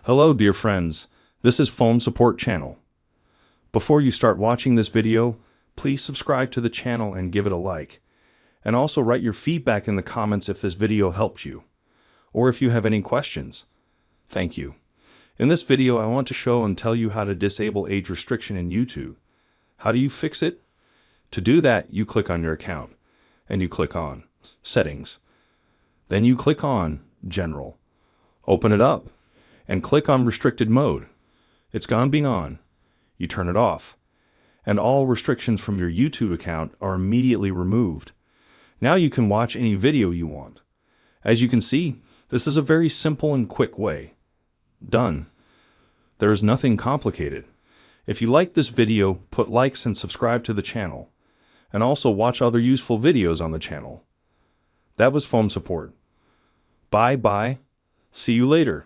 Hello dear friends, this is Phone Support Channel. Before you start watching this video, please subscribe to the channel and give it a like. And also write your feedback in the comments if this video helped you, or if you have any questions. Thank you. In this video I want to show and tell you how to disable age restriction in YouTube. How do you fix it? To do that, you click on your account, and you click on Settings. Then you click on General. Open it up, and click on Restricted Mode. It's gone being on. You turn it off, and all restrictions from your YouTube account are immediately removed. Now you can watch any video you want. As you can see, this is a very simple and quick way. Done. There is nothing complicated. If you like this video, put likes and subscribe to the channel, and also watch other useful videos on the channel. That was Phone Support. Bye bye. See you later.